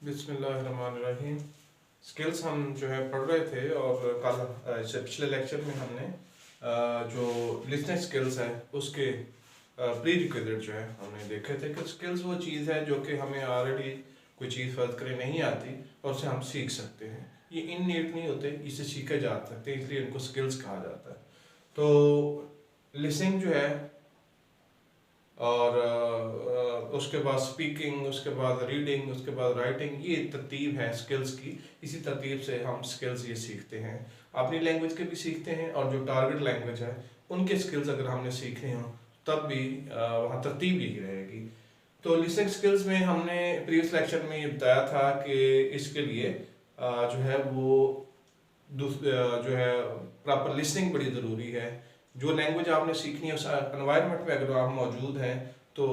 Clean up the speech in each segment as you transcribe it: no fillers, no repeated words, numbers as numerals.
बिस्मिल्लाहिर्रहमानिर्रहीम। स्किल्स हम जो है पढ़ रहे थे और कल इससे पिछले लेक्चर में हमने जो लिसनिंग स्किल्स है उसके प्री रिक्विजिट जो है हमने देखे थे कि स्किल्स वो चीज़ है जो कि हमें ऑलरेडी कोई चीज़ फर्ज करें नहीं आती और उसे हम सीख सकते हैं। ये इननेट नहीं होते, इसे सीखे जा सकते हैं, इसलिए इनको स्किल्स कहा जाता है। तो लिसनिंग जो है और उसके बाद स्पीकिंग, उसके बाद रीडिंग, उसके बाद राइटिंग, ये तरतीब है स्किल्स की। इसी तरतीब से हम स्किल्स ये सीखते हैं, अपनी लैंग्वेज के भी सीखते हैं और जो टारगेट लैंग्वेज है उनके स्किल्स अगर हमने सीखने हों तब भी वहाँ तरतीब यही रहेगी। तो लिसनिंग स्किल्स में हमने प्रीवियस लेक्चर में ये बताया था कि इसके लिए जो है वो जो है प्रॉपर लिसनिंग बड़ी ज़रूरी है। जो लैंग्वेज आपने सीखनी है उस एनवायरनमेंट में अगर आप मौजूद हैं तो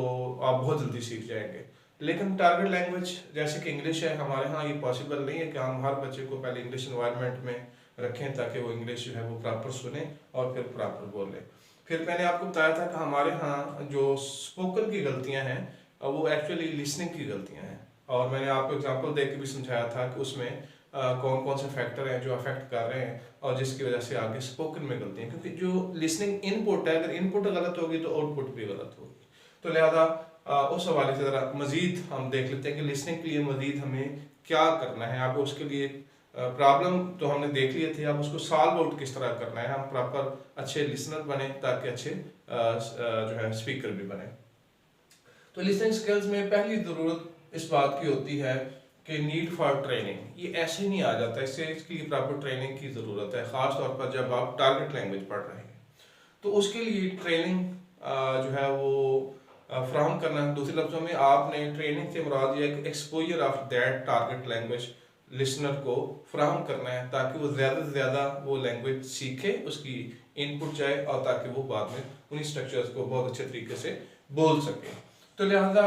आप बहुत जल्दी सीख जाएंगे। लेकिन टारगेट लैंग्वेज जैसे कि इंग्लिश है, हमारे यहाँ ये पॉसिबल नहीं है कि हम हर बच्चे को पहले इंग्लिश एनवायरनमेंट में रखें ताकि वो इंग्लिश जो है वो प्रॉपर सुने और फिर प्रॉपर बोले। फिर मैंने आपको बताया था कि हमारे यहाँ जो स्पोकन की गलतियाँ हैं वो एक्चुअली लिसनिंग की गलतियाँ हैं, और मैंने आपको एग्जांपल दे के भी समझाया था कि उसमें कौन कौन से फैक्टर हैं जो अफेक्ट कर रहे हैं और जिसकी वजह से आगे स्पोकन में गलती है। क्योंकि जो लिसनिंग इनपुट है, अगर इनपुट गलत होगी तो आउटपुट भी गलत होगी। तो लिहाजा उस हवाले से ज़रा मज़ीद हम देख लेते हैं कि लिसनिंग के लिए मज़ीद हमें क्या करना है। आप उसके लिए प्रॉब्लम तो हमने देख लिए थे, अब उसको सॉल्व आउट किस तरह करना है, हम प्रॉपर अच्छे लिसनर बने ताकि अच्छे जो है स्पीकर भी बने। तो लिसनिंग स्किल्स में पहली ज़रूरत इस बात की होती है कि नीड फॉर ट्रेनिंग। ये ऐसे नहीं आ जाता, इससे इसके लिए प्रॉपर ट्रेनिंग की ज़रूरत है, ख़ास तौर पर जब आप टारगेट लैंग्वेज पढ़ रहे हैं। तो उसके लिए ट्रेनिंग जो है वो फ्राहम करना। दूसरे लफ्ज़ों में आपने ट्रेनिंग से मुराद ये exposure of that target language listener को फ्राहम करना है ताकि वो ज़्यादा से ज़्यादा वो लैंग्वेज सीखे, उसकी इनपुट जाए और ताकि वो बाद में उन्हीं स्ट्रक्चर्स को बहुत अच्छे तरीके से बोल सके। तो लिहाजा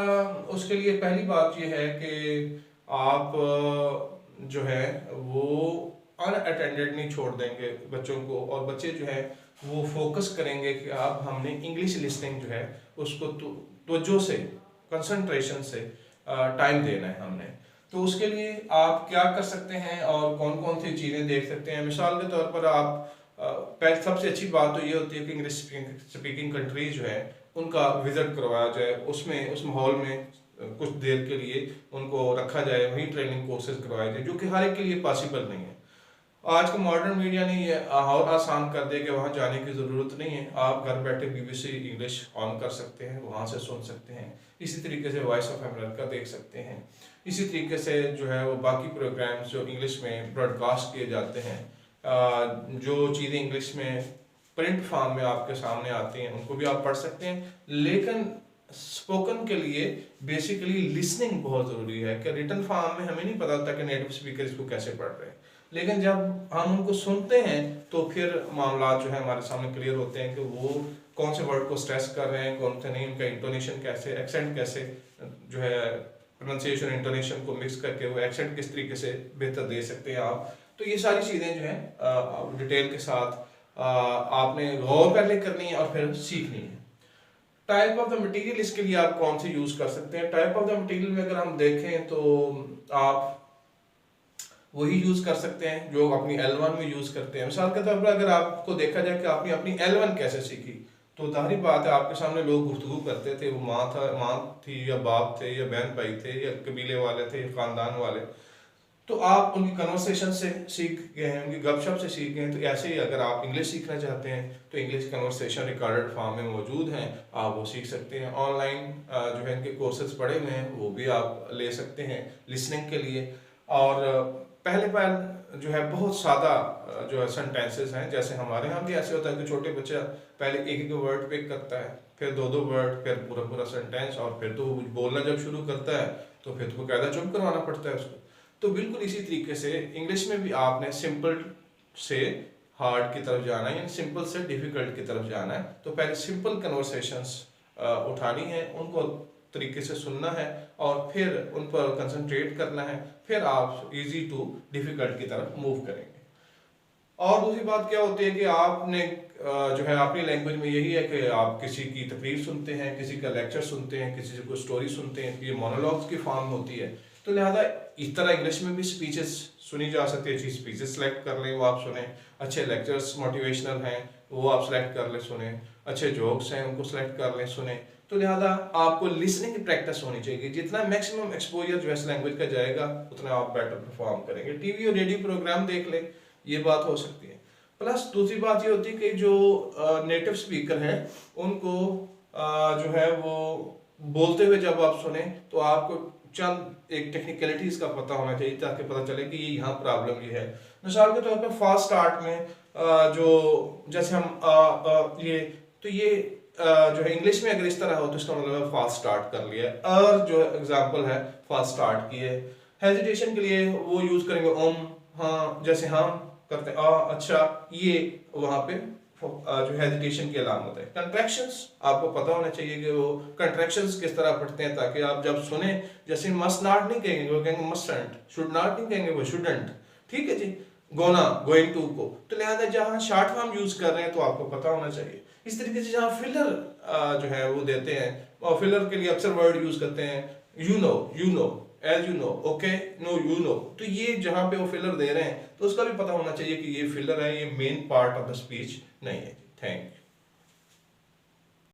उसके लिए पहली बात यह है कि आप जो है वो अनअटेंडेड नहीं छोड़ देंगे बच्चों को, और बच्चे जो है वो फोकस करेंगे कि आप हमने इंग्लिश लिसनिंग जो है उसको तवज्जो से, कंसंट्रेशन से टाइम देना है हमने। तो उसके लिए आप क्या कर सकते हैं और कौन कौन सी चीज़ें देख सकते हैं। मिसाल के तौर पर आप पहले सबसे अच्छी बात तो ये होती है कि इंग्लिश स्पीकिंग कंट्रीज जो है उनका विजिट करवाया जाए, उसमें उस माहौल में कुछ देर के लिए उनको रखा जाए, वहीं ट्रेनिंग कोर्सेज करवाए जाए, जो कि हर एक के लिए पॉसिबल नहीं है। आज के मॉडर्न मीडिया ने ये और आसान कर दिया कि वहाँ जाने की ज़रूरत नहीं है, आप घर बैठे BBC इंग्लिश ऑन कर सकते हैं, वहाँ से सुन सकते हैं। इसी तरीके से वॉइस ऑफ अमेरिका देख सकते हैं। इसी तरीके से जो है वो बाकी प्रोग्राम्स जो इंग्लिश में ब्रॉडकास्ट किए जाते हैं, जो चीज़ें इंग्लिश में प्रिंट फॉर्म में आपके सामने आती हैं उनको भी आप पढ़ सकते हैं। लेकिन स्पोकन के लिए बेसिकली लिसनिंग बहुत ज़रूरी है कि रिटन फॉर्म में हमें नहीं पता होता कि नेटिव स्पीकर इसको कैसे पढ़ रहे हैं, लेकिन जब हम उनको सुनते हैं तो फिर मामला जो है हमारे सामने क्लियर होते हैं कि वो कौन से वर्ड को स्ट्रेस कर रहे हैं, कौन से नहीं, उनका इंटोनेशन कैसे, एक्सेंट कैसे, जो है प्रोनाउंसिएशन इंटोनेशन को मिक्स करके वो एक्सेंट किस तरीके से बेहतर दे सकते हैं आप। तो ये सारी चीज़ें जो हैं डिटेल के साथ आपने गौर पहले करनी है और फिर सीखनी है। टाइप ऑफ द मटेरियल इसके लिए आप कौन से यूज़ कर सकते हैं। टाइप ऑफ द मटेरियल में अगर हम देखें तो आप वही यूज़ कर सकते हैं जो अपनी L1 में यूज़ करते हैं। मिसाल के तौर पर अगर आपको देखा जाए कि आपने अपनी L1 कैसे सीखी, तो जाहिर बात है आपके सामने लोग गुफ्तगू करते थे, वो माँ थी या बाप थे या बहन भाई थे या कबीले वाले थे या ख़ानदान वाले, तो आप उनकी कन्वर्सेशन से सीख गए हैं, उनकी गपशप से सीख गए हैं। तो ऐसे ही अगर आप इंग्लिश सीखना चाहते हैं तो इंग्लिश कन्वर्सेशन रिकॉर्डेड फॉर्म में मौजूद हैं, आप वो सीख सकते हैं। ऑनलाइन जो है इनके कोर्सेज पड़े हुए हैं, वो भी आप ले सकते हैं लिसनिंग के लिए। और पहले जो है बहुत सादा जो है सेंटेंसेस हैं, जैसे हमारे यहाँ भी ऐसे होता है कि छोटे बच्चा पहले एक एक वर्ड पिक करता है, फिर दो दो वर्ड, फिर पूरा पूरा सेंटेंस, और फिर तो बोलना जब शुरू करता है तो फिर तो कायदा चुप करवाना पड़ता है उसको। तो बिल्कुल इसी तरीके से इंग्लिश में भी आपने सिंपल से हार्ड की तरफ जाना है, यानी सिंपल से डिफ़िकल्ट की तरफ जाना है। तो पहले सिंपल कन्वर्सेशंस उठानी है, उनको तरीके से सुनना है और फिर उन पर कंसंट्रेट करना है, फिर आप इजी टू डिफ़िकल्ट की तरफ मूव करेंगे। और दूसरी बात क्या होती है कि आपने जो है अपनी लैंग्वेज में यही है कि आप किसी की तकरीर सुनते हैं, किसी का लेक्चर सुनते हैं, किसी से कोई स्टोरी सुनते हैं, ये मोनोलॉग्स की फॉर्म होती है। तो लिहाजा इस तरह इंग्लिश में भी स्पीचेस सुनी जा सकती है, अच्छी स्पीचेस सेलेक्ट कर लें वो आप सुने, अच्छे लेक्चर्स मोटिवेशनल हैं वो आप सेलेक्ट कर लें सुने, अच्छे जोक्स हैं उनको सेलेक्ट कर लें सुने। तो लिहाजा आपको लिसनिंग की प्रैक्टिस होनी चाहिए, जितना मैक्सिमम एक्सपोजर जो है इस लैंग्वेज का जाएगा उतना आप बेटर परफॉर्म करेंगे। टीवी और रेडियो प्रोग्राम देख लें, ये बात हो सकती है। प्लस दूसरी बात ये होती है कि जो नेटिव स्पीकर हैं उनको जो है वो बोलते हुए जब आप सुने तो आपको चंद एक टेक्निकलिटीज का पता होना चाहिए ताकि पता चले कि ये यहाँ प्रॉब्लम ये है। मिसाल के तौर पे फास्ट स्टार्ट में जो जैसे हम ये तो ये जो है इंग्लिश में अगर इस तरह हो तो इसका मतलब है फास्ट स्टार्ट कर लिया, और जो एग्जांपल है फास्ट स्टार्ट किए। हेजिटेशन के लिए वो यूज करेंगे हाँ, जैसे हम करते हैं अच्छा, ये वहां पे जो हेजिटेशन की अलामत है। कंट्रैक्शंस आपको पता होना चाहिए कि वो कंट्रैक्शंस किस तरह पढ़ते हैं, ताकि आप जब सुने, जैसे मस्ट नॉट नहीं कहेंगे वो कहेंगे मस्टंट, शुड नॉट नहीं कहेंगे वो शुडंट, ठीक है जी, गोना गोइंग टू को। तो लिहाजा जहाँ शॉर्ट फॉर्म यूज कर रहे हैं तो आपको पता होना चाहिए। इस तरीके से जहाँ फिलर जो है वो देते हैं, और फिलर के लिए अक्सर वर्ड यूज करते हैं you know, as you know, okay, no you know. तो ये जहाँ पे वो फिलर दे रहे हैं तो उसका भी पता होना चाहिए कि ये फिलर है, ये main part of the speech नहीं है। Thank you.